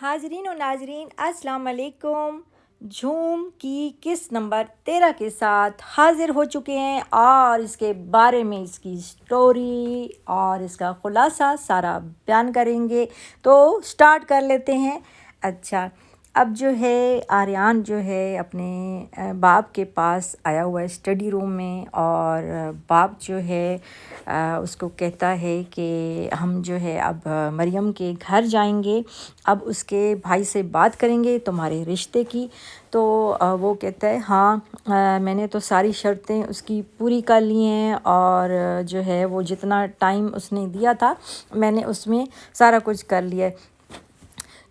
حاضرین و ناظرین السلام علیکم۔ جھوم کی قسط نمبر 13 کے ساتھ حاضر ہو چکے ہیں اور اس کے بارے میں اس کی سٹوری اور اس کا خلاصہ سارا بیان کریں گے، تو سٹارٹ کر لیتے ہیں۔ اچھا، اب جو ہے آریان جو ہے اپنے باپ کے پاس آیا ہوا ہے اسٹڈی روم میں، اور باپ جو ہے اس کو کہتا ہے کہ ہم جو ہے اب مریم کے گھر جائیں گے، اب اس کے بھائی سے بات کریں گے تمہارے رشتے کی۔ تو وہ کہتا ہے ہاں میں نے تو ساری شرطیں اس کی پوری کر لی ہیں، اور جو ہے وہ جتنا ٹائم اس نے دیا تھا میں نے اس میں سارا کچھ کر لیا ہے۔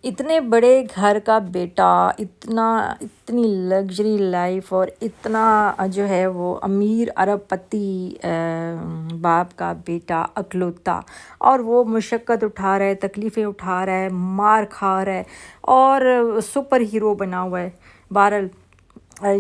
اتنے بڑے گھر کا بیٹا، اتنی لگژری لائف، اور اتنا جو ہے وہ امیر ارب پتی باپ کا بیٹا اکلوتا، اور وہ مشقت اٹھا رہا ہے، تکلیفیں اٹھا رہا ہے، مار کھا رہا ہے، اور سپر ہیرو بنا ہوا ہے۔ بہرحال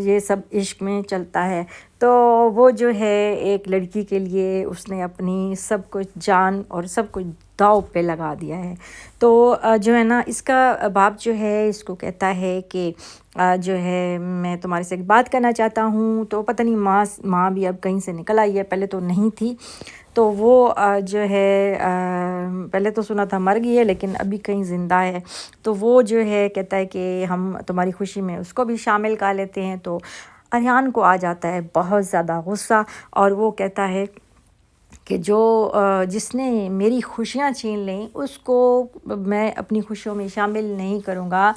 یہ سب عشق میں چلتا ہے۔ تو وہ جو ہے ایک لڑکی کے لیے اس نے اپنی سب کچھ جان اور سب کچھ داؤ پہ لگا دیا ہے۔ تو جو ہے نا اس کا باپ جو ہے اس کو کہتا ہے کہ جو ہے میں تمہارے سے ایک بات کرنا چاہتا ہوں۔ تو پتہ نہیں ماں بھی اب کہیں سے نکل آئی ہے، پہلے تو نہیں تھی۔ تو وہ جو ہے پہلے تو سنا تھا مر گئی ہے، لیکن ابھی کہیں زندہ ہے۔ تو وہ جو ہے کہتا ہے کہ ہم تمہاری خوشی میں اس کو بھی شامل کر لیتے ہیں۔ تو اریان کو آ جاتا ہے بہت زیادہ غصہ، اور وہ کہتا ہے کہ جس نے میری خوشیاں چھین لیں اس کو میں اپنی خوشیوں میں شامل نہیں کروں گا،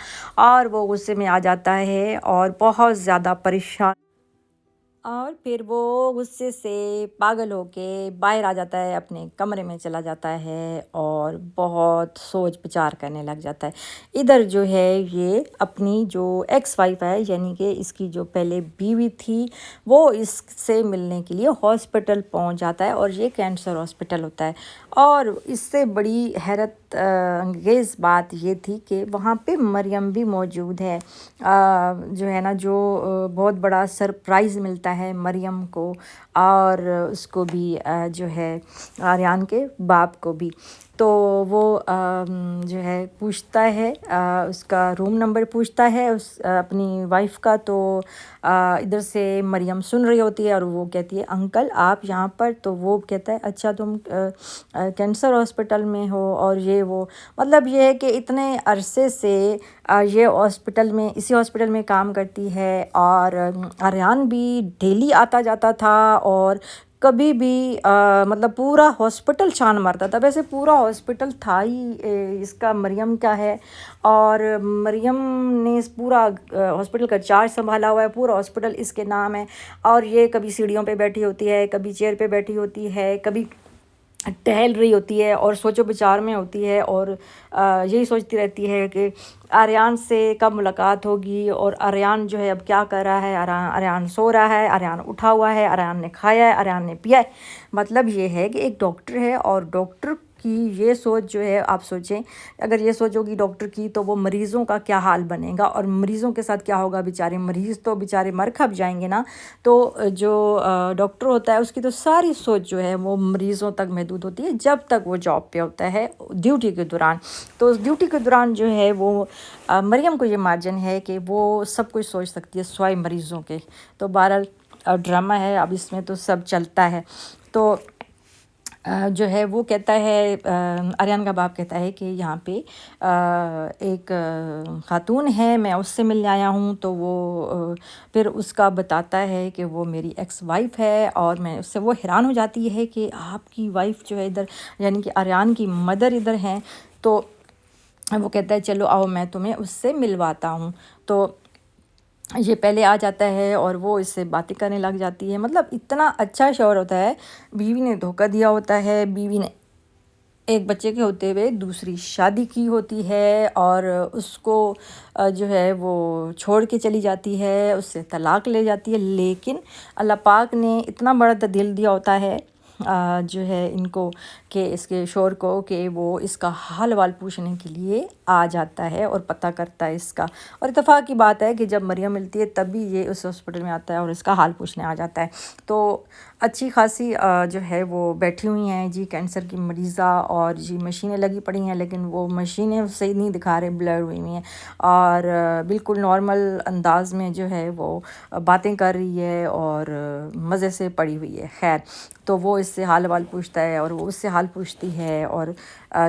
اور وہ غصے میں آ جاتا ہے اور بہت زیادہ پریشان، اور پھر وہ غصے سے پاگل ہو کے باہر آ جاتا ہے، اپنے کمرے میں چلا جاتا ہے اور بہت سوچ بچار کرنے لگ جاتا ہے۔ ادھر جو ہے یہ اپنی جو ایکس وائف ہے، یعنی کہ اس کی جو پہلے بیوی تھی، وہ اس سے ملنے کے لیے ہاسپٹل پہنچ جاتا ہے، اور یہ کینسر ہاسپٹل ہوتا ہے۔ اور اس سے بڑی حیرت انگیز بات یہ تھی کہ وہاں پہ مریم بھی موجود ہے، جو ہے نا جو بہت بڑا سرپرائز ملتا ہے مریم کو، اور اس کو بھی جو ہے آریان کے باپ کو بھی۔ تو وہ جو ہے پوچھتا ہے، اس کا روم نمبر پوچھتا ہے اپنی وائف کا۔ تو ادھر سے مریم سن رہی ہوتی ہے، اور وہ کہتی ہے انکل آپ یہاں پر؟ تو وہ کہتا ہے اچھا تم کینسر ہاسپٹل میں ہو، اور یہ وہ مطلب یہ ہے کہ اتنے عرصے سے یہ اسی ہاسپٹل میں کام کرتی ہے، اور آریان بھی ڈیلی آتا جاتا تھا، اور کبھی بھی مطلب پورا ہاسپٹل چھان مارتا تھا۔ ویسے پورا ہاسپٹل تھا ہی اس کا مریم کا ہے، اور مریم نے اس پورا ہاسپٹل کا چارج سنبھالا ہوا ہے، پورا ہاسپٹل اس کے نام ہے۔ اور یہ کبھی سیڑھیوں پہ بیٹھی ہوتی ہے، کبھی چیئر پہ بیٹھی ہوتی ہے، کبھی ٹہل رہی ہوتی ہے اور سوچ و بچار میں ہوتی ہے، اور یہی سوچتی رہتی ہے کہ آریان سے کب ملاقات ہوگی، اور آریان جو ہے اب کیا کر رہا ہے۔ آریان سو رہا ہے، آریان اٹھا ہوا ہے، آریان نے کھایا ہے، آریان نے پیا ہے۔ مطلب یہ ہے کہ ایک ڈاکٹر ہے، اور ڈاکٹر کی یہ سوچ جو ہے، آپ سوچیں اگر یہ سوچ ہوگی ڈاکٹر کی، تو وہ مریضوں کا کیا حال بنے گا، اور مریضوں کے ساتھ کیا ہوگا۔ بیچارے مریض تو بیچارے مر کھپ جائیں گے نا۔ تو جو ڈاکٹر ہوتا ہے اس کی تو ساری سوچ جو ہے وہ مریضوں تک محدود ہوتی ہے، جب تک وہ جاب پہ ہوتا ہے ڈیوٹی کے دوران۔ تو اس ڈیوٹی کے دوران جو ہے وہ مریم کو یہ مارجن ہے کہ وہ سب کچھ سوچ سکتی ہے سوائے مریضوں کے۔ تو بہرحال ڈرامہ ہے، اب اس میں تو سب چلتا ہے۔ تو جو ہے وہ کہتا ہے، آریان کا باپ کہتا ہے کہ یہاں پہ ایک خاتون ہے، میں اس سے ملنے آیا ہوں۔ تو وہ پھر اس کا بتاتا ہے کہ وہ میری ایکس وائف ہے، اور میں اس سے وہ حیران ہو جاتی ہے کہ آپ کی وائف جو ہے ادھر، یعنی کہ آریان کی مدر ادھر ہیں۔ تو وہ کہتا ہے چلو آؤ میں تمہیں اس سے ملواتا ہوں۔ تو یہ پہلے آ جاتا ہے، اور وہ اس سے باتیں کرنے لگ جاتی ہے۔ مطلب اتنا اچھا شوہر ہوتا ہے، بیوی نے دھوکہ دیا ہوتا ہے، بیوی نے ایک بچے کے ہوتے ہوئے دوسری شادی کی ہوتی ہے، اور اس کو جو ہے وہ چھوڑ کے چلی جاتی ہے، اس سے طلاق لے جاتی ہے، لیکن اللہ پاک نے اتنا بڑا دل دیا ہوتا ہے جو ہے ان کو، کہ اس کے شوہر کو کہ وہ اس کا حال وال پوچھنے کے لیے آ جاتا ہے اور پتہ کرتا ہے اس کا. اور اتفاق کی بات ہے کہ جب مریم ملتی ہے تب بھی یہ اس ہاسپٹل میں آتا ہے اور اس کا حال پوچھنے آ جاتا ہے. تو اچھی خاصی جو ہے وہ بیٹھی ہوئی ہیں جی کینسر کی مریضہ، اور جی مشینیں لگی پڑی ہیں، لیکن وہ مشینیں صحیح نہیں دکھا رہے، بلر ہوئی ہوئی ہیں، اور بالکل نارمل انداز میں جو ہے وہ باتیں کر رہی ہے اور مزے سے پڑی ہوئی ہے. خیر، تو وہ اس سے حال وال پوچھتا ہے اور وہ اس سے حال پوچھتی ہے، اور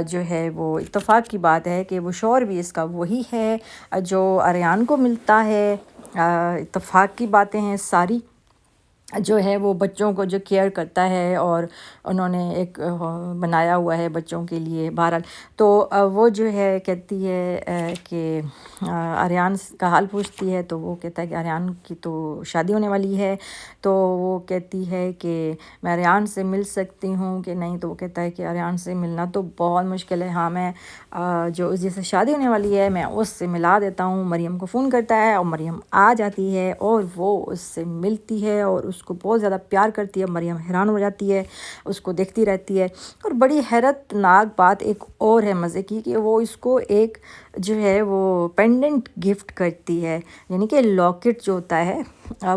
جو ہے وہ اتفاق کی بات ہے کہ وہ شوہر بھی اس کا وہی ہے جو آریان کو ملتا ہے. اتفاق کی باتیں ہیں ساری. جو ہے وہ بچوں کو جو کیئر کرتا ہے، اور انہوں نے ایک بنایا ہوا ہے بچوں کے لیے. بہرحال تو وہ جو ہے کہتی ہے کہ آریان کا حال پوچھتی ہے، تو وہ کہتا ہے کہ آریان کی تو شادی ہونے والی ہے. تو وہ کہتی ہے کہ میں آریان سے مل سکتی ہوں کہ نہیں. تو وہ کہتا ہے کہ آریان سے ملنا تو بہت مشکل ہے، ہاں میں جو جس سے شادی ہونے والی ہے میں اس سے ملا دیتا ہوں. مریم کو فون کرتا ہے اور مریم آ جاتی ہے اور وہ اس سے ملتی ہے اور اس کو بہت زیادہ پیار کرتی ہے. مریم حیران ہو جاتی ہے، اس کو دیکھتی رہتی ہے. اور بڑی حیرت ناک بات ایک اور ہے مزے کی، کہ وہ اس کو ایک جو ہے وہ پینڈنٹ گفٹ کرتی ہے، یعنی کہ لاکٹ جو ہوتا ہے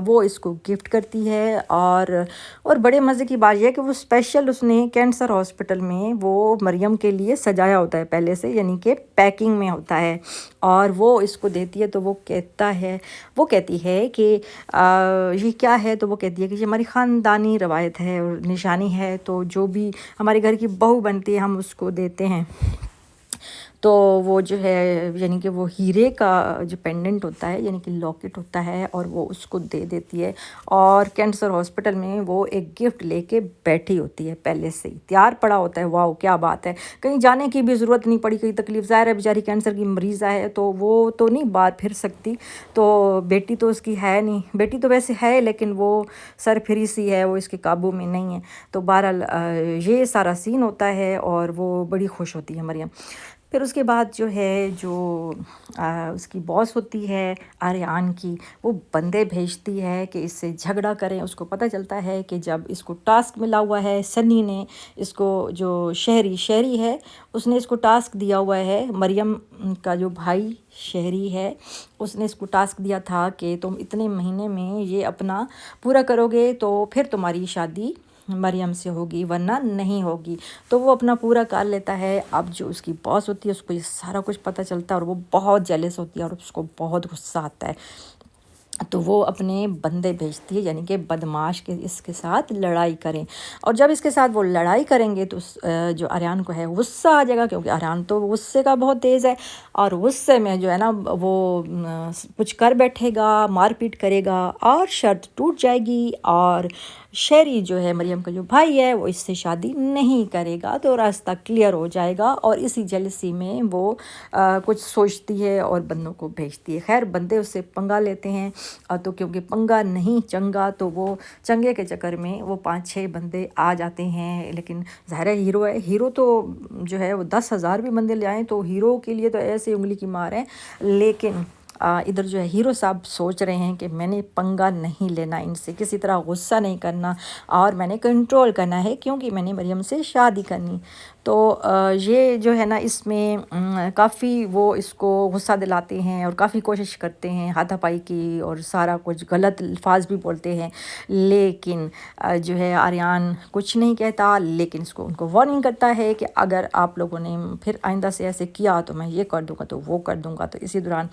وہ اس کو گفٹ کرتی ہے. اور بڑے مزے کی بات یہ ہے کہ وہ اسپیشل اس نے کینسر ہاسپٹل میں وہ مریم کے لیے سجایا ہوتا ہے پہلے سے، یعنی کہ پیکنگ میں ہوتا ہے، اور وہ اس کو دیتی ہے. تو وہ کہتی ہے کہ یہ کیا ہے. تو وہ کہتی ہے کہ یہ ہماری خاندانی روایت ہے اور نشانی ہے، تو جو بھی ہمارے گھر کی بہو بنتی ہے ہم اس کو دیتے ہیں. تو وہ جو ہے یعنی کہ وہ ہیرے کا جو پینڈنٹ ہوتا ہے، یعنی کہ لاکٹ ہوتا ہے، اور وہ اس کو دے دیتی ہے. اور کینسر ہاسپٹل میں وہ ایک گفٹ لے کے بیٹھی ہوتی ہے، پہلے سے ہی تیار پڑا ہوتا ہے. واو کیا بات ہے، کہیں جانے کی بھی ضرورت نہیں پڑی. کوئی تکلیف، ظاہر ہے بیچاری کینسر کی مریضہ ہے تو وہ تو نہیں باہر پھر سکتی. تو بیٹی تو اس کی ہے نہیں، بیٹی تو ویسے ہے لیکن وہ سر پھری سی ہے، وہ اس کے قابو میں نہیں ہے. تو بہرحال یہ سارا سین ہوتا ہے اور وہ بڑی خوش ہوتی ہے مریم. پھر اس کے بعد جو ہے جو اس کی باس ہوتی ہے آریان کی، وہ بندے بھیجتی ہے کہ اس سے جھگڑا کریں. اس کو پتہ چلتا ہے کہ جب اس کو ٹاسک ملا ہوا ہے، سنی نے اس کو، جو شہری ہے اس نے اس کو ٹاسک دیا ہوا ہے. مریم کا جو بھائی شہری ہے اس نے اس کو ٹاسک دیا تھا کہ تم اتنے مہینے میں یہ اپنا پورا کرو گے تو پھر تمہاری شادی مریم سے ہوگی، ورنہ نہیں ہوگی. تو وہ اپنا پورا کر لیتا ہے. اب جو اس کی باس ہوتی ہے اس کو یہ سارا کچھ پتہ چلتا ہے اور وہ بہت جیلس ہوتی ہے اور اس کو بہت غصہ آتا ہے. تو وہ اپنے بندے بھیجتی ہے، یعنی کہ بدماش کے اس کے ساتھ لڑائی کریں. اور جب اس کے ساتھ وہ لڑائی کریں گے تو جو آریان کو ہے غصہ آ جائے گا، کیونکہ آریان تو غصے کا بہت تیز ہے، اور غصے میں جو ہے نا وہ کچھ کر بیٹھے گا، مار پیٹ کرے گا اور شرط ٹوٹ جائے گی. اور شہری جو ہے مریم کا جو بھائی ہے وہ اس سے شادی نہیں کرے گا. تو راستہ کلیئر ہو جائے گا. اور اسی جلسی میں وہ کچھ سوچتی ہے اور بندوں کو بھیجتی ہے. خیر بندے اس سے پنگا لیتے ہیں، تو کیونکہ پنگا نہیں چنگا، تو وہ چنگے کے چکر میں وہ 5-6 بندے آ جاتے ہیں. لیکن ظاہر ہے ہیرو ہے، ہیرو تو جو ہے وہ 10,000 بھی بندے لے آئیں تو ہیرو کے لیے تو ایسے انگلی کی مار ہے. لیکن ادھر جو ہے ہیرو صاحب سوچ رہے ہیں کہ میں نے پنگا نہیں لینا، ان سے کسی طرح غصہ نہیں کرنا، اور میں نے کنٹرول کرنا ہے کیونکہ میں نے مریم سے شادی کرنی. تو یہ جو ہے نا اس میں کافی وہ اس کو غصہ دلاتے ہیں اور کافی کوشش کرتے ہیں ہاتھا پائی کی، اور سارا کچھ غلط الفاظ بھی بولتے ہیں. لیکن جو ہے آریان کچھ نہیں کہتا، لیکن اس کو ان کو وارننگ کرتا ہے کہ اگر آپ لوگوں نے پھر آئندہ سے ایسے کیا تو میں یہ کر دوں گا تو وہ کر دوں گا. تو اسی دوران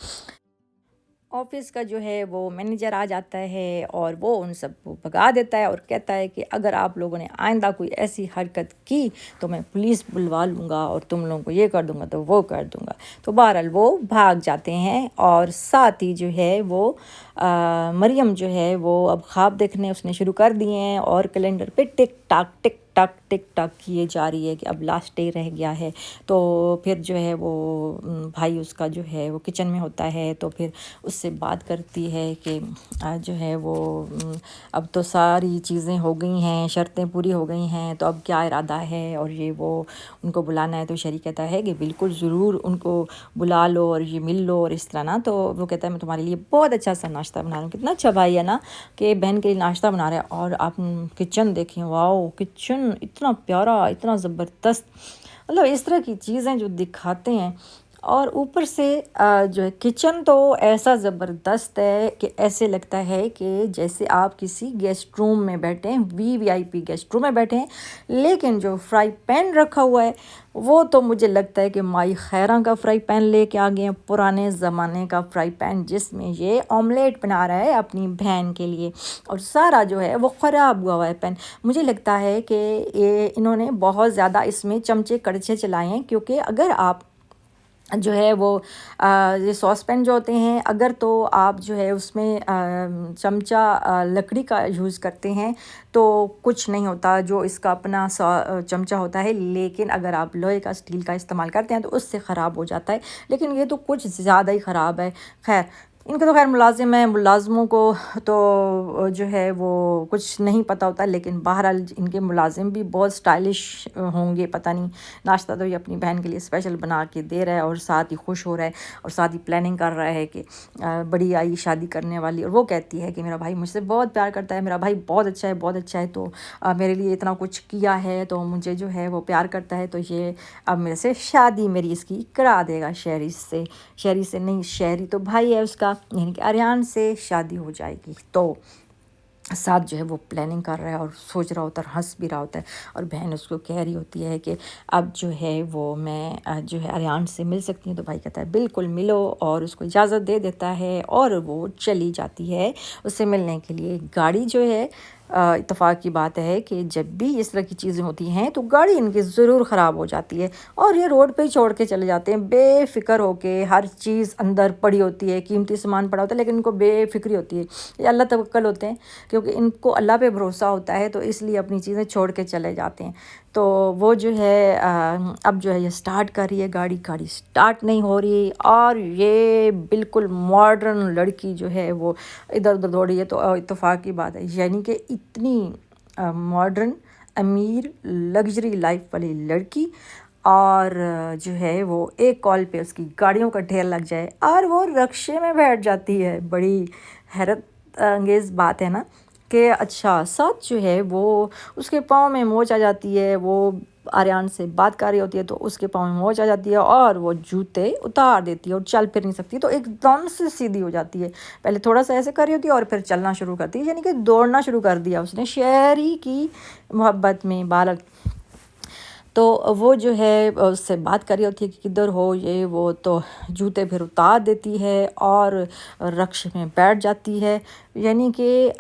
آفس کا جو ہے وہ مینیجر آ جاتا ہے اور وہ ان سب کو بھگا دیتا ہے اور کہتا ہے کہ اگر آپ لوگوں نے آئندہ کوئی ایسی حرکت کی تو میں پولیس بلوا لوں گا اور تم لوگوں کو یہ کر دوں گا تو وہ کر دوں گا. تو بہرحال وہ بھاگ جاتے ہیں. اور ساتھ ہی جو ہے وہ مریم جو ہے وہ اب خواب دیکھنے اس نے شروع کر دیے ہیں، اور کیلنڈر پہ ٹک ٹاک ٹک ٹک ٹک ٹک کیے جا رہی ہے کہ اب لاسٹ ڈے رہ گیا ہے. تو پھر جو ہے وہ بھائی اس کا جو ہے وہ کچن میں ہوتا ہے، تو پھر اس سے بات کرتی ہے کہ جو ہے وہ اب تو ساری چیزیں ہو گئی ہیں، شرطیں پوری ہو گئی ہیں، تو اب کیا ارادہ ہے. اور یہ وہ ان کو بلانا ہے. تو شہری کہتا ہے کہ بالکل ضرور ان کو بلا لو اور یہ مل لو اور اس طرح نا. تو وہ کہتا ہے میں تمہارے لیے بہت اچھا سا ناشتہ بنا رہا ہوں. کتنا اچھا بھائی ہے نا کہ بہن کے لیے ناشتہ بنا رہا ہے. اور آپ کچن دیکھیں، واؤ کچن کچن اتنا پیارا، اتنا زبردست، مطلب اس طرح کی چیزیں جو دکھاتے ہیں. اور اوپر سے جو ہے کچن تو ایسا زبردست ہے کہ ایسے لگتا ہے کہ جیسے آپ کسی گیسٹ روم میں بیٹھے ہیں، VIP گیسٹ روم میں بیٹھے ہیں. لیکن جو فرائی پین رکھا ہوا ہے وہ تو مجھے لگتا ہے کہ مائی خیراں کا فرائی پین لے کے آ گئے ہیں، پرانے زمانے کا فرائی پین جس میں یہ آملیٹ بنا رہا ہے اپنی بہن کے لیے، اور سارا جو ہے وہ خراب ہوا ہے پین. مجھے لگتا ہے کہ انہوں نے بہت زیادہ اس میں چمچے کڑچے چلائے ہیں، کیونکہ اگر آپ جو ہے وہ یہ ساس پین جو ہوتے ہیں، اگر تو آپ جو ہے اس میں چمچہ لکڑی کا یوز کرتے ہیں تو کچھ نہیں ہوتا، جو اس کا اپنا چمچہ ہوتا ہے. لیکن اگر آپ لوہے کا، اسٹیل کا استعمال کرتے ہیں تو اس سے خراب ہو جاتا ہے. لیکن یہ تو کچھ زیادہ ہی خراب ہے. خیر، ان کا تو خیر ملازم ہے، ملازموں کو تو جو ہے وہ کچھ نہیں پتہ ہوتا، لیکن بہرحال ان کے ملازم بھی بہت اسٹائلش ہوں گے. پتہ نہیں، ناشتہ تو یہ اپنی بہن کے لیے اسپیشل بنا کے دے رہا ہے اور ساتھ ہی خوش ہو رہا ہے اور ساتھ ہی پلاننگ کر رہا ہے کہ بڑی آئی شادی کرنے والی، اور وہ کہتی ہے کہ میرا بھائی مجھ سے بہت پیار کرتا ہے، میرا بھائی بہت اچھا ہے، بہت اچھا ہے، تو میرے لیے اتنا کچھ کیا ہے، تو مجھے جو ہے وہ پیار کرتا ہے، تو یہ اب میرے سے شادی میری اس کی کرا دے گا. شہری سے نہیں، شہری تو بھائی ہے اس کا، یعنی کہ آریان سے شادی ہو جائے گی. تو ساتھ جو ہے وہ پلاننگ کر رہا ہے اور سوچ رہا ہوتا ہے اور ہنس بھی رہا ہوتا ہے. اور بہن اس کو کہہ رہی ہوتی ہے کہ اب جو ہے وہ میں جو ہے آریان سے مل سکتی ہوں. تو بھائی کہتا ہے بالکل ملو، اور اس کو اجازت دے دیتا ہے اور وہ چلی جاتی ہے اس سے ملنے کے لیے. گاڑی جو ہے اتفاق کی بات ہے کہ جب بھی اس طرح کی چیزیں ہوتی ہیں تو گاڑی ان کی ضرور خراب ہو جاتی ہے، اور یہ روڈ پہ ہی چھوڑ کے چلے جاتے ہیں بے فکر ہو کے. ہر چیز اندر پڑی ہوتی ہے، قیمتی سامان پڑا ہوتا ہے، لیکن ان کو بے فکری ہوتی ہے. یہ اللہ توکل ہوتے ہیں، کیونکہ ان کو اللہ پہ بھروسہ ہوتا ہے، تو اس لیے اپنی چیزیں چھوڑ کے چلے جاتے ہیں. تو وہ جو ہے اب جو ہے یہ سٹارٹ کر رہی ہے گاڑی سٹارٹ نہیں ہو رہی، اور یہ بالکل ماڈرن لڑکی جو ہے وہ ادھر ادھر دوڑ رہی ہے. تو اتفاق کی بات ہے، یعنی کہ اتنی ماڈرن، امیر، لگژری لائف والی لڑکی، اور جو ہے وہ ایک کال پہ اس کی گاڑیوں کا ڈھیر لگ جائے اور وہ رکشے میں بیٹھ جاتی ہے. بڑی حیرت انگیز بات ہے نا، کہ اچھا ساتھ جو ہے وہ اس کے پاؤں میں موچ آ جاتی ہے. وہ آریان سے بات کر رہی ہوتی ہے تو اس کے پاؤں میں موچ آ جاتی ہے اور وہ جوتے اتار دیتی ہے اور چل پھر نہیں سکتی، تو ایک دم سے سیدھی ہو جاتی ہے. پہلے تھوڑا سا ایسے کر رہی ہوتی ہے اور پھر چلنا شروع کرتی ہے، یعنی کہ دوڑنا شروع کر دیا اس نے شہری کی محبت میں بالغ. تو وہ جو ہے اس سے بات کر رہی ہوتی ہے کہ کدھر ہو یہ وہ، تو جوتے پھر اتار دیتی ہے اور رکشے میں بیٹھ جاتی ہے. یعنی کہ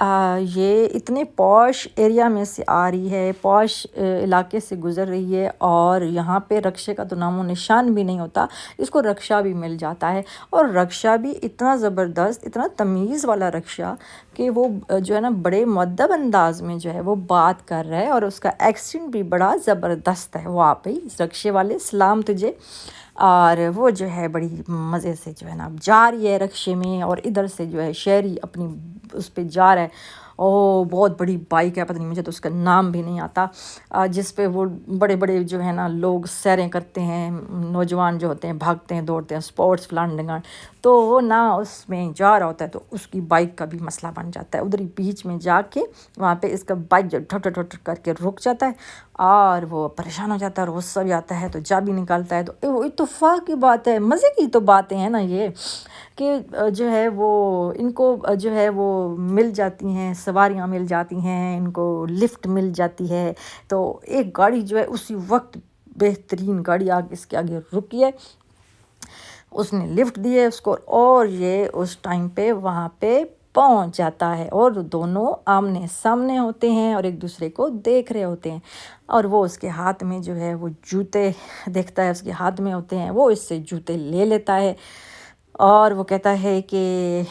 یہ اتنے پوش ایریا میں سے آ رہی ہے، پوش علاقے سے گزر رہی ہے، اور یہاں پہ رکشے کا تو نام و نشان بھی نہیں ہوتا. اس کو رکشہ بھی مل جاتا ہے، اور رکشہ بھی اتنا زبردست، اتنا تمیز والا رکشہ کہ وہ جو ہے نا بڑے مؤدب انداز میں جو ہے وہ بات کر رہا ہے، اور اس کا ایکسنٹ بھی بڑا زبردست ہے. وہ آپ ہی رکشے والے سلام تجھے. اور وہ جو ہے بڑی مزے سے جو ہے نا جا رہی ہے رکشے میں، اور ادھر سے جو ہے شہری اپنی اس پہ جا رہا ہے. بہت بڑی بائک ہے، پتہ نہیں، مجھے تو اس کا نام بھی نہیں آتا، جس پہ وہ بڑے بڑے جو ہے نا لوگ سیریں کرتے ہیں، نوجوان جو ہوتے ہیں بھاگتے ہیں دوڑتے ہیں، اسپورٹس فلان ڈنگان. تو وہ نہ اس میں جا رہا ہوتا ہے تو اس کی بائک کا بھی مسئلہ بن جاتا ہے. ادھر ہی بیچ میں جا کے وہاں پہ اس کا بائک جو ٹھٹ ٹھٹ کر کے رک جاتا ہے، اور وہ پریشان ہو جاتا ہے اور غصہ بھی آتا ہے، تو جا بھی نکالتا ہے. تو وہ اتفاق کی بات ہے، مزے کی تو باتیں ہیں نا یہ، کہ جو ہے وہ ان کو جو ہے وہ مل جاتی ہیں، سواریاں مل جاتی ہیں، ان کو لفٹ مل جاتی ہے. تو ایک گاڑی جو ہے اسی وقت بہترین گاڑی آگے اس کے آگے رکی ہے، اس نے لفٹ دی ہے اس کو، اور یہ اس ٹائم پہ وہاں پہ پہنچ جاتا ہے، اور دونوں آمنے سامنے ہوتے ہیں اور ایک دوسرے کو دیکھ رہے ہوتے ہیں. اور وہ اس کے ہاتھ میں جو ہے وہ جوتے دیکھتا ہے، اس کے ہاتھ میں ہوتے ہیں، وہ اس سے جوتے لے لیتا ہے، اور وہ کہتا ہے کہ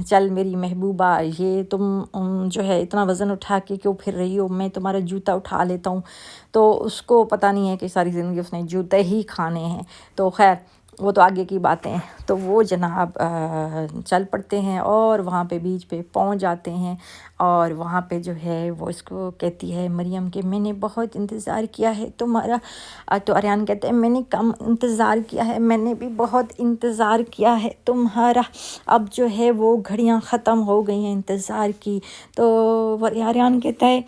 چل میری محبوبہ، یہ تم جو ہے اتنا وزن اٹھا کے کیوں پھر رہی ہو، میں تمہارا جوتا اٹھا لیتا ہوں. تو اس کو پتہ نہیں ہے کہ ساری زندگی اس نے جوتے ہی کھانے ہیں. تو خیر وہ تو آگے کی باتیں ہیں. تو وہ جناب چل پڑتے ہیں اور وہاں پہ بیچ پہ پہنچ جاتے ہیں، اور وہاں پہ جو ہے وہ اس کو کہتی ہے مریم کہ میں نے بہت انتظار کیا ہے تمہارا. تو آریان کہتے ہیں میں نے کم انتظار کیا ہے، میں نے بھی بہت انتظار کیا ہے تمہارا. اب جو ہے وہ گھڑیاں ختم ہو گئی ہیں انتظار کی. تو آریان کہتا ہے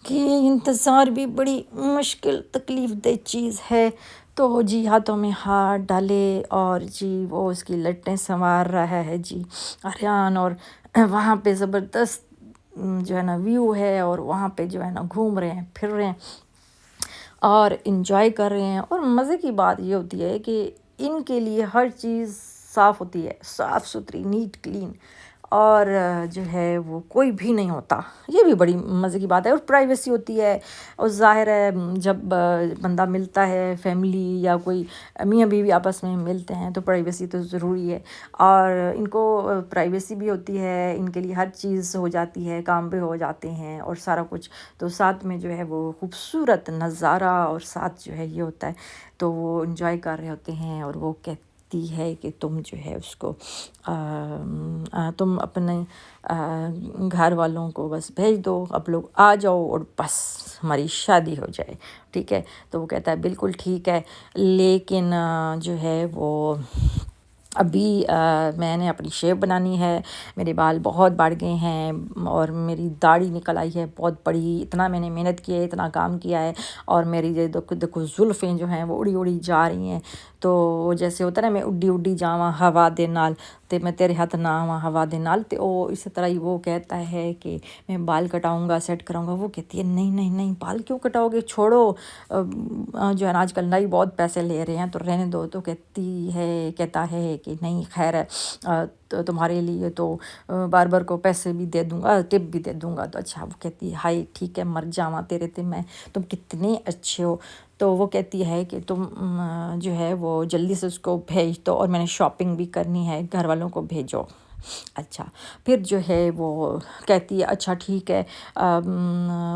کہ انتظار بھی بڑی مشکل تکلیف دہ چیز ہے۔ تو جی ہاتھوں میں ہاتھ ڈالے اور جی وہ اس کی لٹیں سنوار رہا ہے جی آریان، اور وہاں پہ زبردست جو ہے نا ویو ہے، اور وہاں پہ جو ہے نا گھوم رہے ہیں، پھر رہے ہیں اور انجوائے کر رہے ہیں۔ اور مزے کی بات یہ ہوتی ہے کہ ان کے لیے ہر چیز صاف ہوتی ہے، صاف ستھری، نیٹ کلین، اور جو ہے وہ کوئی بھی نہیں ہوتا، یہ بھی بڑی مزے کی بات ہے۔ اور پرائیویسی ہوتی ہے، اور ظاہر ہے جب بندہ ملتا ہے، فیملی یا کوئی میاں بیوی آپس میں ملتے ہیں تو پرائیویسی تو ضروری ہے، اور ان کو پرائیویسی بھی ہوتی ہے، ان کے لیے ہر چیز ہو جاتی ہے، کام بھی ہو جاتے ہیں اور سارا کچھ، تو ساتھ میں جو ہے وہ خوبصورت نظارہ اور ساتھ جو ہے یہ ہوتا ہے، تو وہ انجوائے کر رہے ہوتے ہیں۔ اور وہ کہتی ہے کہ تم جو ہے اس کو تم اپنے گھر والوں کو بس بھیج دو، اب لوگ آ جاؤ اور بس ہماری شادی ہو جائے، ٹھیک ہے۔ تو وہ کہتا ہے بالکل ٹھیک ہے، لیکن جو ہے وہ ابھی میں نے اپنی شیپ بنانی ہے، میرے بال بہت بڑھ گئے ہیں اور میری داڑھی نکل آئی ہے بہت بڑی، اتنا میں نے محنت کی ہے، اتنا کام کیا ہے، اور میری یہ دیکھو زلفیں جو ہیں وہ اڑی اڑی جا رہی ہیں، تو جیسے ہوتا ہے نا میں اڈی اڈی جاواں ہوا دے نال تے میں تیرے ہاتھ نہ آواں ہوا دے نال، تے وہ اسی طرح ہی وہ کہتا ہے کہ میں بال کٹاؤں گا، سیٹ کراؤں گا۔ وہ کہتی ہے نہیں نہیں نہیں، بال کیوں کٹاؤ گے، چھوڑو، جو ہے نا آج کل نائی بہت پیسے لے رہے ہیں تو رہنے دو۔ تو کہتا ہے کہ نہیں خیر ہے، تو تمہارے لیے تو باربر کو پیسے بھی دے دوں گا، ٹپ بھی دے دوں گا۔ تو اچھا، وہ کہتی ہے ہائی ٹھیک ہے، مر جاواں تیرے تے میں، تم کتنے اچھے ہو۔ تو وہ کہتی ہے کہ تم جو ہے وہ جلدی سے اس کو بھیج دو، اور میں نے شاپنگ بھی کرنی ہے، گھر والوں کو بھیجو۔ اچھا، پھر جو ہے وہ کہتی ہے اچھا ٹھیک ہے،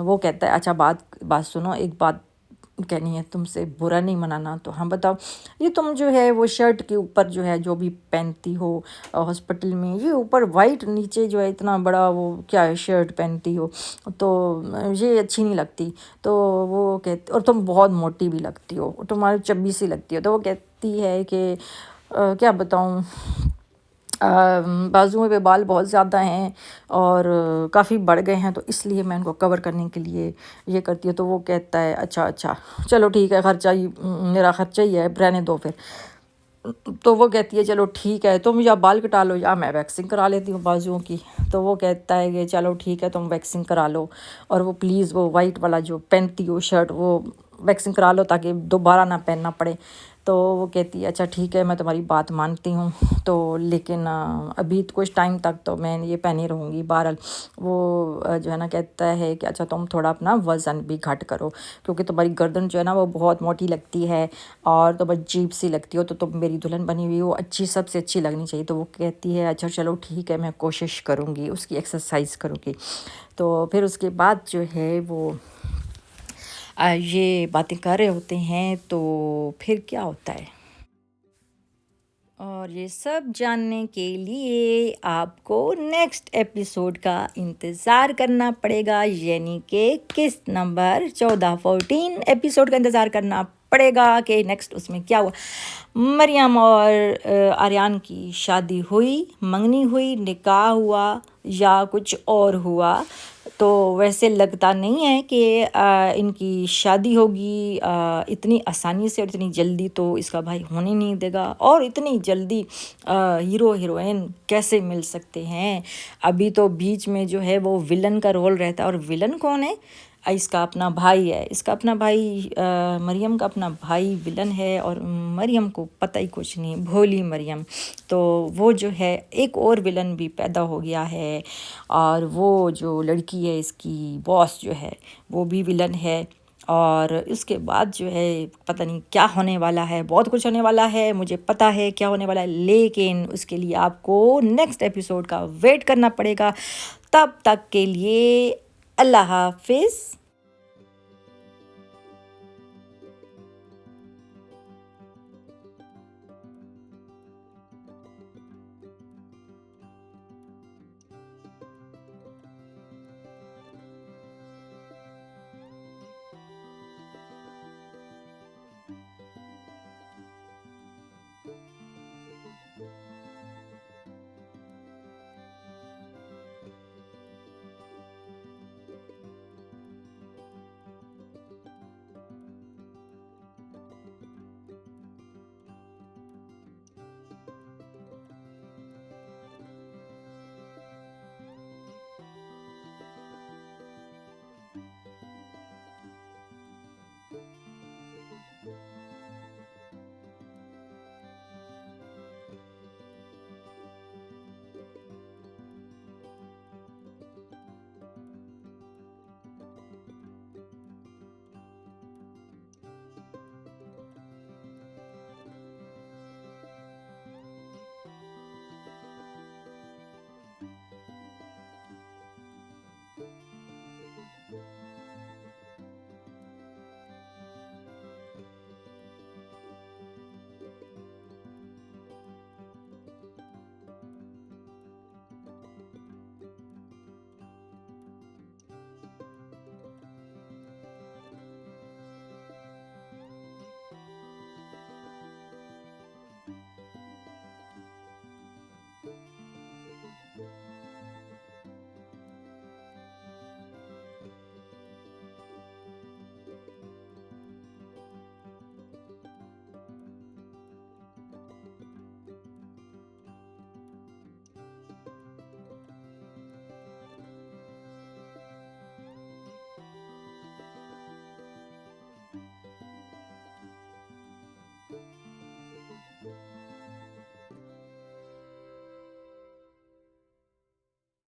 وہ کہتا ہے اچھا بات سنو، ایک بات کہنی ہے تم سے، برا نہیں منانا تو ہاں بتاؤ، یہ تم جو ہے وہ شرٹ کے اوپر جو ہے جو بھی پہنتی ہو ہاسپٹل میں، یہ اوپر وائٹ، نیچے جو ہے اتنا بڑا وہ کیا ہے شرٹ پہنتی ہو، تو یہ اچھی نہیں لگتی۔ تو وہ کہتی، اور تم بہت موٹی بھی لگتی ہو، تمہاری چبی سی لگتی ہو۔ تو وہ کہتی ہے کہ کیا بتاؤں، بازوؤں پہ بال بہت زیادہ ہیں اور کافی بڑھ گئے ہیں، تو اس لیے میں ان کو کور کرنے کے لیے یہ کرتی ہے۔ تو وہ کہتا ہے اچھا چلو ٹھیک ہے، خرچہ ہی میرا خرچہ ہی ہے، رہنے دو پھر۔ تو وہ کہتی ہے چلو ٹھیک ہے، تم یا بال کٹا لو یا میں ویکسنگ کرا لیتی ہوں بازوؤں کی۔ تو وہ کہتا ہے کہ چلو ٹھیک ہے، تم ویکسنگ کرا لو، اور وہ پلیز وہ وائٹ والا جو پہنتی ہو شرٹ وہ ویکسنگ کرا لو تاکہ دوبارہ نہ پہننا پڑے۔ تو وہ کہتی ہے اچھا ٹھیک ہے، میں تمہاری بات مانتی ہوں، تو لیکن ابھی کچھ ٹائم تک تو میں یہ پہنی رہوں گی۔ بہرحال وہ جو ہے نا کہتا ہے کہ اچھا تم تھوڑا اپنا وزن بھی گھٹ کرو، کیونکہ تمہاری گردن جو ہے نا وہ بہت موٹی لگتی ہے اور تم عجیب سی لگتی ہو، تو تم میری دلہن بنی ہوئی ہو، اچھی، سب سے اچھی لگنی چاہیے۔ تو وہ کہتی ہے اچھا چلو ٹھیک ہے، میں کوشش کروں گی، اس کی ایکسرسائز کروں گی۔ تو پھر اس کے بعد جو ہے وہ یہ باتیں کر رہے ہوتے ہیں، تو پھر کیا ہوتا ہے، اور یہ سب جاننے کے لیے آپ کو نیکسٹ ایپیسوڈ کا انتظار کرنا پڑے گا، یعنی کہ قسط نمبر 14 ایپیسوڈ کا انتظار کرنا پڑے گا کہ نیکسٹ اس میں کیا ہوا۔ مریم اور آریان کی شادی ہوئی، منگنی ہوئی، نکاح ہوا یا کچھ اور ہوا، تو ویسے لگتا نہیں ہے کہ ان کی شادی ہوگی اتنی آسانی سے، اور اتنی جلدی تو اس کا بھائی ہونے نہیں دے گا، اور اتنی جلدی ہیرو ہیروئن کیسے مل سکتے ہیں۔ ابھی تو بیچ میں جو ہے وہ ولن کا رول رہتا ہے، اور ولن کون ہے، اس کا اپنا بھائی ہے، اس کا اپنا بھائی، مریم کا اپنا بھائی ولن ہے، اور مریم کو پتہ ہی کچھ نہیں، بھولی مریم۔ تو وہ جو ہے ایک اور ولن بھی پیدا ہو گیا ہے، اور وہ جو لڑکی ہے اس کی باس جو ہے وہ بھی ولن ہے، اور اس کے بعد جو ہے پتہ نہیں کیا ہونے والا ہے، بہت کچھ ہونے والا ہے، مجھے پتہ ہے کیا ہونے والا ہے، لیکن اس کے لیے آپ کو نیکسٹ ایپیسوڈ کا ویٹ کرنا پڑے گا۔ تب تک کے لیے اللہ حافظ۔